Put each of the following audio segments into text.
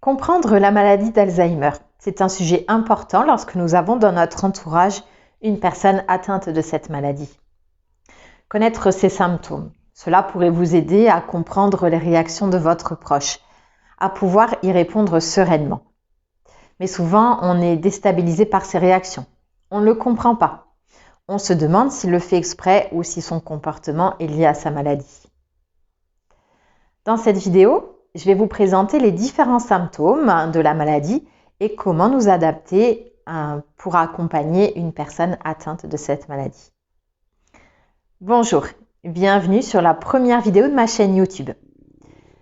Comprendre la maladie d'Alzheimer, c'est un sujet important lorsque nous avons dans notre entourage une personne atteinte de cette maladie. Connaître ses symptômes, cela pourrait vous aider à comprendre les réactions de votre proche, à pouvoir y répondre sereinement. Mais souvent, on est déstabilisé par ces réactions. On ne le comprend pas. On se demande s'il le fait exprès ou si son comportement est lié à sa maladie. Dans cette vidéo, je vais vous présenter les différents symptômes de la maladie et comment nous adapter pour accompagner une personne atteinte de cette maladie. Bonjour, bienvenue sur la première vidéo de ma chaîne YouTube.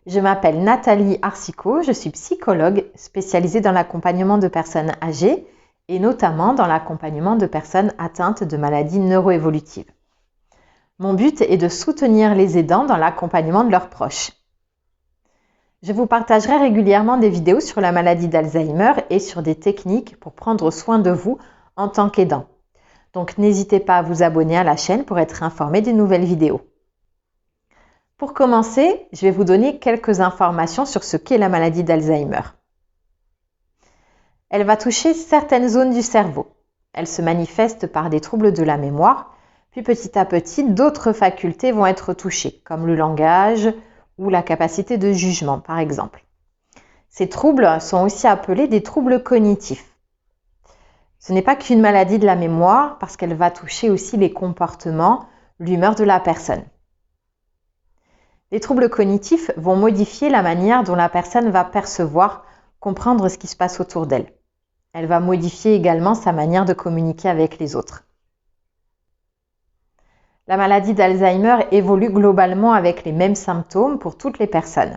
Je m'appelle Nathalie Arcicot, je suis psychologue spécialisée dans l'accompagnement de personnes âgées et notamment dans l'accompagnement de personnes atteintes de maladies neuroévolutives. Mon but est de soutenir les aidants dans l'accompagnement de leurs proches. Je vous partagerai régulièrement des vidéos sur la maladie d'Alzheimer et sur des techniques pour prendre soin de vous en tant qu'aidant. Donc n'hésitez pas à vous abonner à la chaîne pour être informé des nouvelles vidéos. Pour commencer, je vais vous donner quelques informations sur ce qu'est la maladie d'Alzheimer. Elle va toucher certaines zones du cerveau. Elle se manifeste par des troubles de la mémoire, puis petit à petit, d'autres facultés vont être touchées, comme le langage ou la capacité de jugement, par exemple. Ces troubles sont aussi appelés des troubles cognitifs. Ce n'est pas qu'une maladie de la mémoire, parce qu'elle va toucher aussi les comportements, l'humeur de la personne. Les troubles cognitifs vont modifier la manière dont la personne va percevoir, comprendre ce qui se passe autour d'elle. Elle va modifier également sa manière de communiquer avec les autres. La maladie d'Alzheimer évolue globalement avec les mêmes symptômes pour toutes les personnes.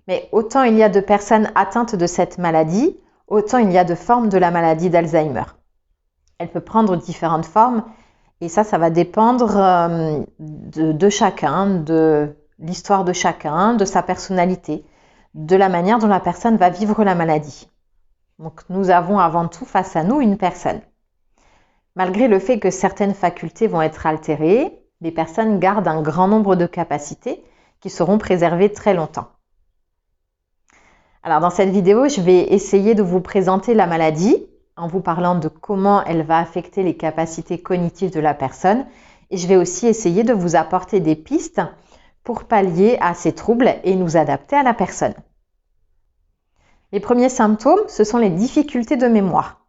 Mais autant il y a de personnes atteintes de cette maladie, autant il y a de formes de la maladie d'Alzheimer. Elle peut prendre différentes formes et ça va dépendre de chacun, de l'histoire de chacun, de sa personnalité, de la manière dont la personne va vivre la maladie. Donc nous avons avant tout face à nous une personne. Malgré le fait que certaines facultés vont être altérées, les personnes gardent un grand nombre de capacités qui seront préservées très longtemps. Alors dans cette vidéo, je vais essayer de vous présenter la maladie en vous parlant de comment elle va affecter les capacités cognitives de la personne et je vais aussi essayer de vous apporter des pistes pour pallier à ces troubles et nous adapter à la personne. Les premiers symptômes, ce sont les difficultés de mémoire.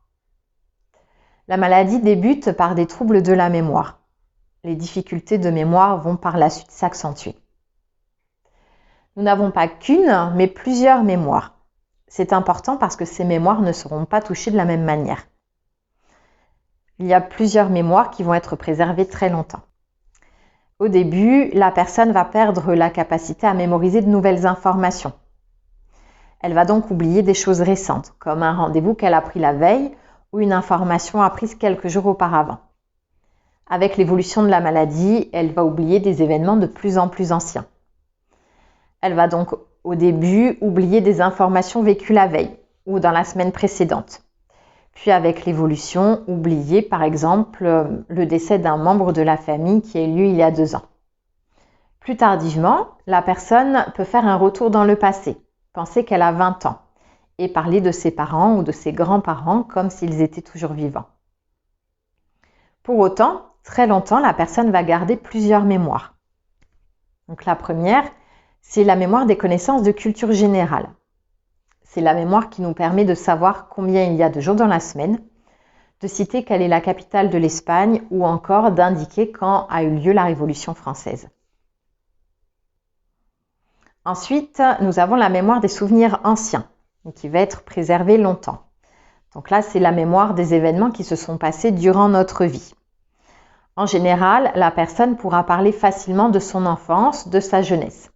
La maladie débute par des troubles de la mémoire. Les difficultés de mémoire vont par la suite s'accentuer. Nous n'avons pas qu'une, mais plusieurs mémoires. C'est important parce que ces mémoires ne seront pas touchées de la même manière. Il y a plusieurs mémoires qui vont être préservées très longtemps. Au début, la personne va perdre la capacité à mémoriser de nouvelles informations. Elle va donc oublier des choses récentes, comme un rendez-vous qu'elle a pris la veille ou une information apprise quelques jours auparavant. Avec l'évolution de la maladie, elle va oublier des événements de plus en plus anciens. Elle va donc au début oublier des informations vécues la veille ou dans la semaine précédente. Puis avec l'évolution, oublier par exemple le décès d'un membre de la famille qui a eu lieu il y a 2 ans. Plus tardivement, la personne peut faire un retour dans le passé, penser qu'elle a 20 ans et parler de ses parents ou de ses grands-parents comme s'ils étaient toujours vivants. Pour autant, très longtemps, la personne va garder plusieurs mémoires. Donc la première, c'est la mémoire des connaissances de culture générale. C'est la mémoire qui nous permet de savoir combien il y a de jours dans la semaine, de citer quelle est la capitale de l'Espagne ou encore d'indiquer quand a eu lieu la Révolution française. Ensuite, nous avons la mémoire des souvenirs anciens, qui va être préservée longtemps. Donc là, c'est la mémoire des événements qui se sont passés durant notre vie. En général, la personne pourra parler facilement de son enfance, de sa jeunesse.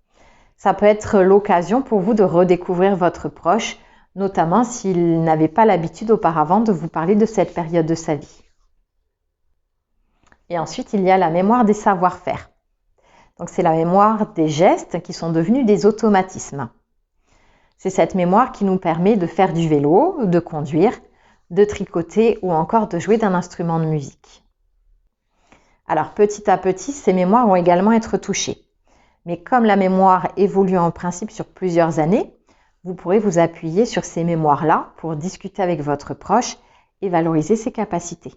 Ça peut être l'occasion pour vous de redécouvrir votre proche, notamment s'il n'avait pas l'habitude auparavant de vous parler de cette période de sa vie. Et ensuite, il y a la mémoire des savoir-faire. Donc c'est la mémoire des gestes qui sont devenus des automatismes. C'est cette mémoire qui nous permet de faire du vélo, de conduire, de tricoter ou encore de jouer d'un instrument de musique. Alors petit à petit, ces mémoires vont également être touchées. Mais comme la mémoire évolue en principe sur plusieurs années, vous pourrez vous appuyer sur ces mémoires-là pour discuter avec votre proche et valoriser ses capacités.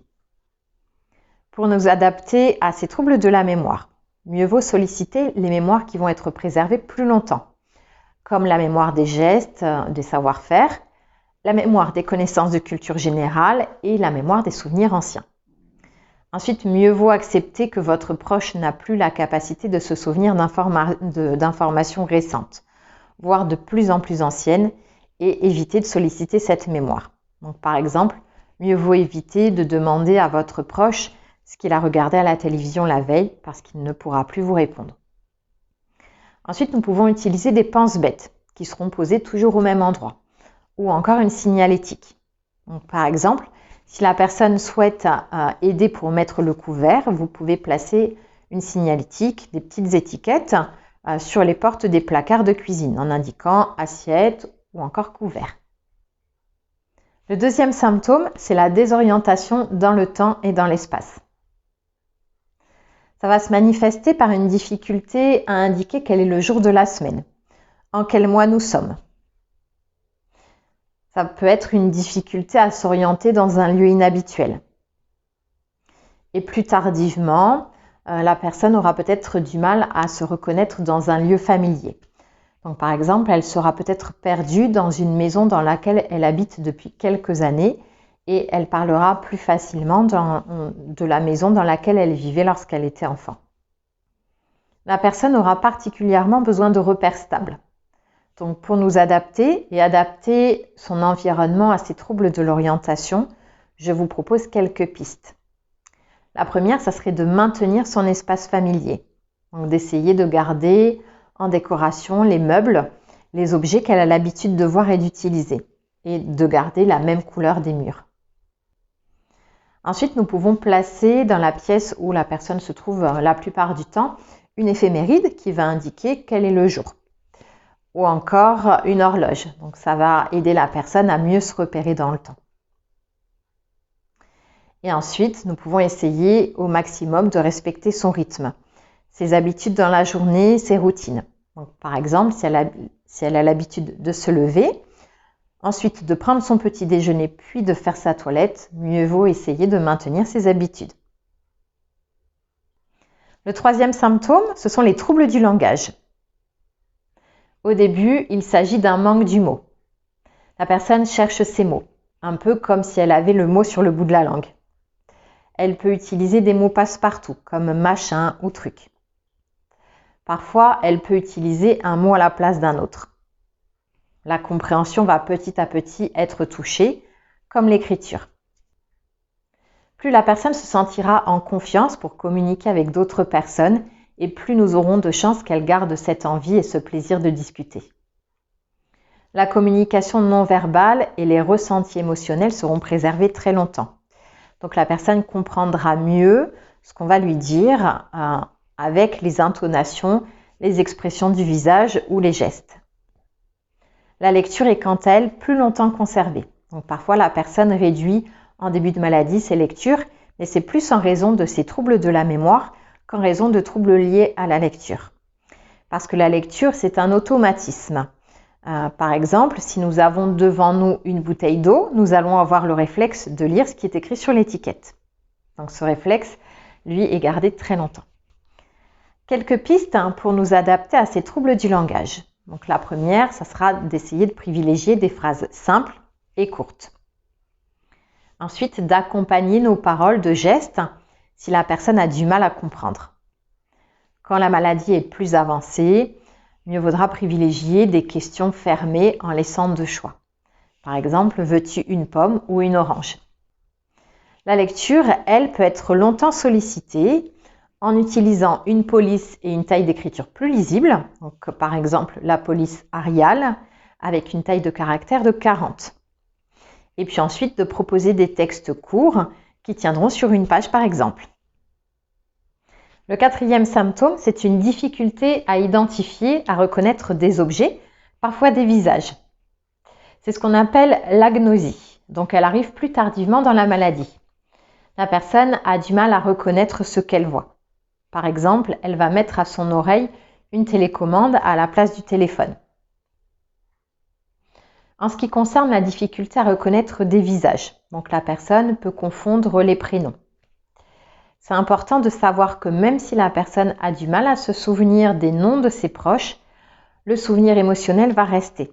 Pour nous adapter à ces troubles de la mémoire, mieux vaut solliciter les mémoires qui vont être préservées plus longtemps, comme la mémoire des gestes, des savoir-faire, la mémoire des connaissances de culture générale et la mémoire des souvenirs anciens. Ensuite, mieux vaut accepter que votre proche n'a plus la capacité de se souvenir d'informations récentes, voire de plus en plus anciennes, et éviter de solliciter cette mémoire. Donc, par exemple, mieux vaut éviter de demander à votre proche ce qu'il a regardé à la télévision la veille parce qu'il ne pourra plus vous répondre. Ensuite, nous pouvons utiliser des pense-bêtes qui seront posées toujours au même endroit ou encore une signalétique. Donc, par exemple, si la personne souhaite aider pour mettre le couvert, vous pouvez placer une signalétique, des petites étiquettes sur les portes des placards de cuisine en indiquant assiette ou encore couvert. Le deuxième symptôme, c'est la désorientation dans le temps et dans l'espace. Ça va se manifester par une difficulté à indiquer quel est le jour de la semaine, en quel mois nous sommes. Ça peut être une difficulté à s'orienter dans un lieu inhabituel. Et plus tardivement, la personne aura peut-être du mal à se reconnaître dans un lieu familier. Donc, par exemple, elle sera peut-être perdue dans une maison dans laquelle elle habite depuis quelques années et elle parlera plus facilement de la maison dans laquelle elle vivait lorsqu'elle était enfant. La personne aura particulièrement besoin de repères stables. Donc, pour nous adapter et adapter son environnement à ces troubles de l'orientation, je vous propose quelques pistes. La première, ça serait de maintenir son espace familier. Donc, d'essayer de garder en décoration les meubles, les objets qu'elle a l'habitude de voir et d'utiliser, et de garder la même couleur des murs. Ensuite, nous pouvons placer dans la pièce où la personne se trouve la plupart du temps une éphéméride qui va indiquer quel est le jour. Ou encore une horloge. Donc ça va aider la personne à mieux se repérer dans le temps. Et ensuite, nous pouvons essayer au maximum de respecter son rythme, ses habitudes dans la journée, ses routines. Donc, par exemple, si elle a l'habitude de se lever, ensuite de prendre son petit déjeuner puis de faire sa toilette, mieux vaut essayer de maintenir ses habitudes. Le troisième symptôme, ce sont les troubles du langage. Au début, il s'agit d'un manque du mot. La personne cherche ses mots, un peu comme si elle avait le mot sur le bout de la langue. Elle peut utiliser des mots passe-partout, comme machin ou truc. Parfois, elle peut utiliser un mot à la place d'un autre. La compréhension va petit à petit être touchée, comme l'écriture. Plus la personne se sentira en confiance pour communiquer avec d'autres personnes, et plus nous aurons de chances qu'elle garde cette envie et ce plaisir de discuter. La communication non verbale et les ressentis émotionnels seront préservés très longtemps. Donc la personne comprendra mieux ce qu'on va lui dire avec les intonations, les expressions du visage ou les gestes. La lecture est quant à elle plus longtemps conservée. Donc parfois la personne réduit en début de maladie ses lectures, mais c'est plus en raison de ces troubles de la mémoire qu'en raison de troubles liés à la lecture. Parce que la lecture, c'est un automatisme. Par exemple, si nous avons devant nous une bouteille d'eau, nous allons avoir le réflexe de lire ce qui est écrit sur l'étiquette. Donc ce réflexe, lui, est gardé très longtemps. Quelques pistes pour nous adapter à ces troubles du langage. Donc la première, ça sera d'essayer de privilégier des phrases simples et courtes. Ensuite, d'accompagner nos paroles de gestes si la personne a du mal à comprendre. Quand la maladie est plus avancée, mieux vaudra privilégier des questions fermées en laissant deux choix. Par exemple, veux-tu une pomme ou une orange? La lecture, elle, peut être longtemps sollicitée en utilisant une police et une taille d'écriture plus lisible. Donc, par exemple, la police Arial avec une taille de caractère de 40. Et puis ensuite, de proposer des textes courts qui tiendront sur une page, par exemple. Le quatrième symptôme, c'est une difficulté à identifier, à reconnaître des objets, parfois des visages. C'est ce qu'on appelle l'agnosie. Donc, elle arrive plus tardivement dans la maladie. La personne a du mal à reconnaître ce qu'elle voit. Par exemple, elle va mettre à son oreille une télécommande à la place du téléphone. En ce qui concerne la difficulté à reconnaître des visages, donc la personne peut confondre les prénoms. C'est important de savoir que même si la personne a du mal à se souvenir des noms de ses proches, le souvenir émotionnel va rester.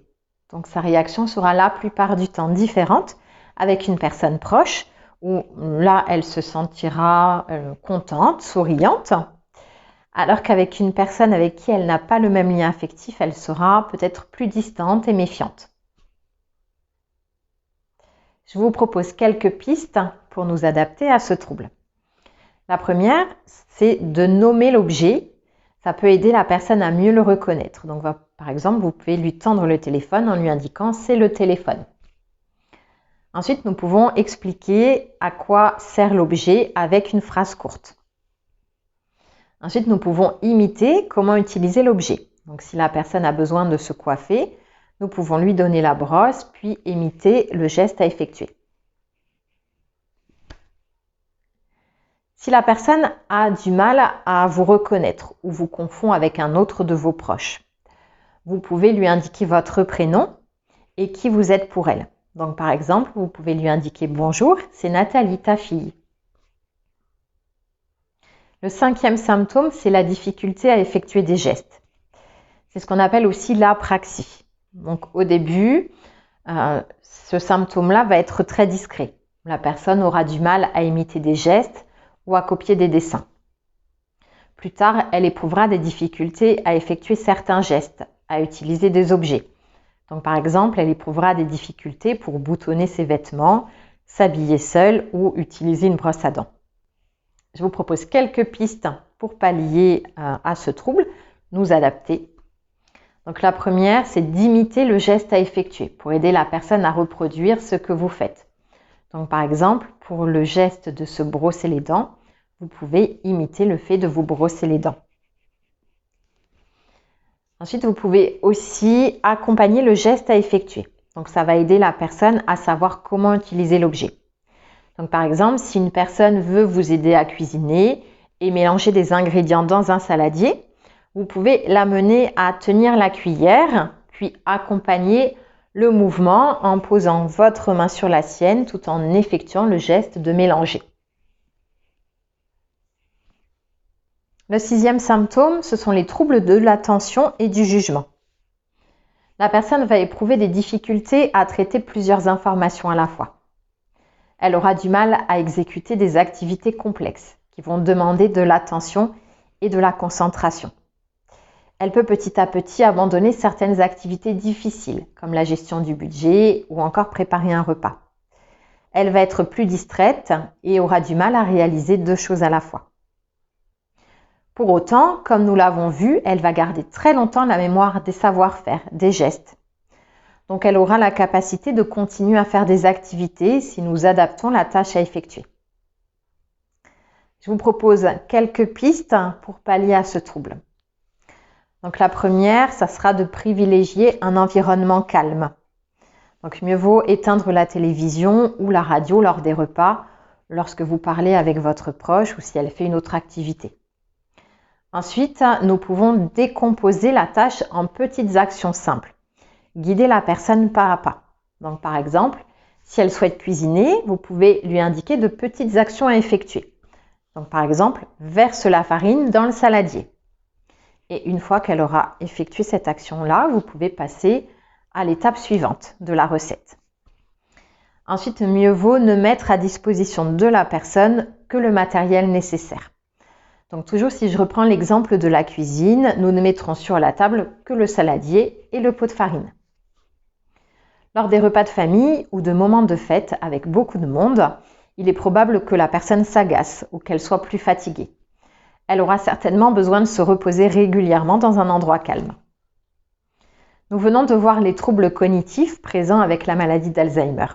Donc sa réaction sera la plupart du temps différente avec une personne proche, où là elle se sentira contente, souriante, alors qu'avec une personne avec qui elle n'a pas le même lien affectif, elle sera peut-être plus distante et méfiante. Je vous propose quelques pistes pour nous adapter à ce trouble. La première, c'est de nommer l'objet. Ça peut aider la personne à mieux le reconnaître. Donc, par exemple, vous pouvez lui tendre le téléphone en lui indiquant « c'est le téléphone ». Ensuite, nous pouvons expliquer à quoi sert l'objet avec une phrase courte. Ensuite, nous pouvons imiter comment utiliser l'objet. Donc, si la personne a besoin de se coiffer, nous pouvons lui donner la brosse, puis imiter le geste à effectuer. Si la personne a du mal à vous reconnaître ou vous confond avec un autre de vos proches, vous pouvez lui indiquer votre prénom et qui vous êtes pour elle. Donc par exemple, vous pouvez lui indiquer « Bonjour, c'est Nathalie, ta fille ». Le 5e symptôme, c'est la difficulté à effectuer des gestes. C'est ce qu'on appelle aussi l'apraxie. Donc au début, ce symptôme-là va être très discret. La personne aura du mal à imiter des gestes ou à copier des dessins. Plus tard, elle éprouvera des difficultés à effectuer certains gestes, à utiliser des objets. Donc par exemple, elle éprouvera des difficultés pour boutonner ses vêtements, s'habiller seule ou utiliser une brosse à dents. Je vous propose quelques pistes pour pallier à ce trouble, nous adapter. Donc la première, c'est d'imiter le geste à effectuer pour aider la personne à reproduire ce que vous faites. Donc par exemple, pour le geste de se brosser les dents, vous pouvez imiter le fait de vous brosser les dents. Ensuite, vous pouvez aussi accompagner le geste à effectuer. Donc ça va aider la personne à savoir comment utiliser l'objet. Donc par exemple, si une personne veut vous aider à cuisiner et mélanger des ingrédients dans un saladier, vous pouvez l'amener à tenir la cuillère, puis accompagner le mouvement en posant votre main sur la sienne tout en effectuant le geste de mélanger. Le 6e symptôme, ce sont les troubles de l'attention et du jugement. La personne va éprouver des difficultés à traiter plusieurs informations à la fois. Elle aura du mal à exécuter des activités complexes qui vont demander de l'attention et de la concentration. Elle peut petit à petit abandonner certaines activités difficiles, comme la gestion du budget ou encore préparer un repas. Elle va être plus distraite et aura du mal à réaliser 2 choses à la fois. Pour autant, comme nous l'avons vu, elle va garder très longtemps la mémoire des savoir-faire, des gestes. Donc elle aura la capacité de continuer à faire des activités si nous adaptons la tâche à effectuer. Je vous propose quelques pistes pour pallier à ce trouble. Donc la première, ça sera de privilégier un environnement calme. Donc mieux vaut éteindre la télévision ou la radio lors des repas, lorsque vous parlez avec votre proche ou si elle fait une autre activité. Ensuite, nous pouvons décomposer la tâche en petites actions simples. Guider la personne pas à pas. Donc par exemple, si elle souhaite cuisiner, vous pouvez lui indiquer de petites actions à effectuer. Donc par exemple, verse la farine dans le saladier. Et une fois qu'elle aura effectué cette action-là, vous pouvez passer à l'étape suivante de la recette. Ensuite, mieux vaut ne mettre à disposition de la personne que le matériel nécessaire. Donc toujours si je reprends l'exemple de la cuisine, nous ne mettrons sur la table que le saladier et le pot de farine. Lors des repas de famille ou de moments de fête avec beaucoup de monde, il est probable que la personne s'agace ou qu'elle soit plus fatiguée. Elle aura certainement besoin de se reposer régulièrement dans un endroit calme. Nous venons de voir les troubles cognitifs présents avec la maladie d'Alzheimer.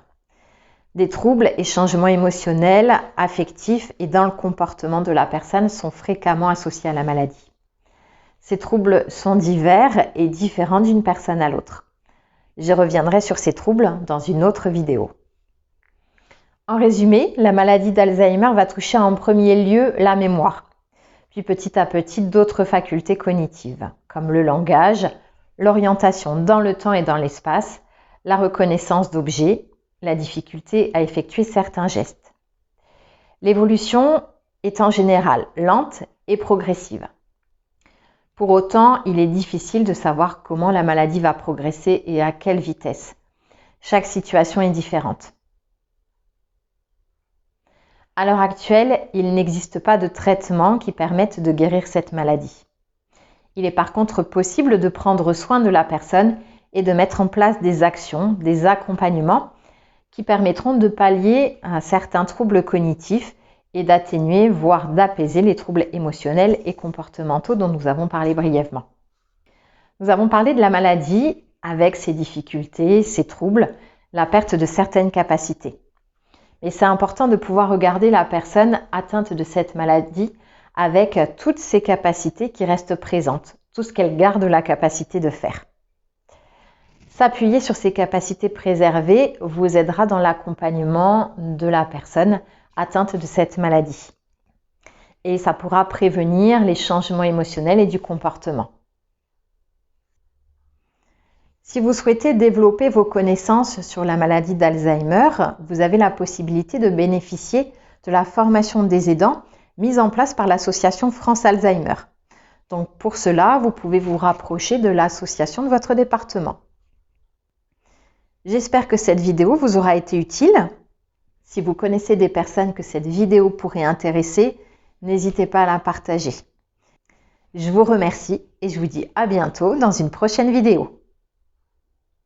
Des troubles et changements émotionnels, affectifs et dans le comportement de la personne sont fréquemment associés à la maladie. Ces troubles sont divers et différents d'une personne à l'autre. Je reviendrai sur ces troubles dans une autre vidéo. En résumé, la maladie d'Alzheimer va toucher en premier lieu la mémoire, puis petit à petit d'autres facultés cognitives, comme le langage, l'orientation dans le temps et dans l'espace, la reconnaissance d'objets, la difficulté à effectuer certains gestes. L'évolution est en général lente et progressive. Pour autant, il est difficile de savoir comment la maladie va progresser et à quelle vitesse. Chaque situation est différente. À l'heure actuelle, il n'existe pas de traitement qui permette de guérir cette maladie. Il est par contre possible de prendre soin de la personne et de mettre en place des actions, des accompagnements qui permettront de pallier certains troubles cognitifs et d'atténuer, voire d'apaiser les troubles émotionnels et comportementaux dont nous avons parlé brièvement. Nous avons parlé de la maladie avec ses difficultés, ses troubles, la perte de certaines capacités. Mais c'est important de pouvoir regarder la personne atteinte de cette maladie avec toutes ses capacités qui restent présentes, tout ce qu'elle garde la capacité de faire. S'appuyer sur ces capacités préservées vous aidera dans l'accompagnement de la personne atteinte de cette maladie. Et ça pourra prévenir les changements émotionnels et du comportement. Si vous souhaitez développer vos connaissances sur la maladie d'Alzheimer, vous avez la possibilité de bénéficier de la formation des aidants mise en place par l'association France Alzheimer. Donc pour cela, vous pouvez vous rapprocher de l'association de votre département. J'espère que cette vidéo vous aura été utile. Si vous connaissez des personnes que cette vidéo pourrait intéresser, n'hésitez pas à la partager. Je vous remercie et je vous dis à bientôt dans une prochaine vidéo.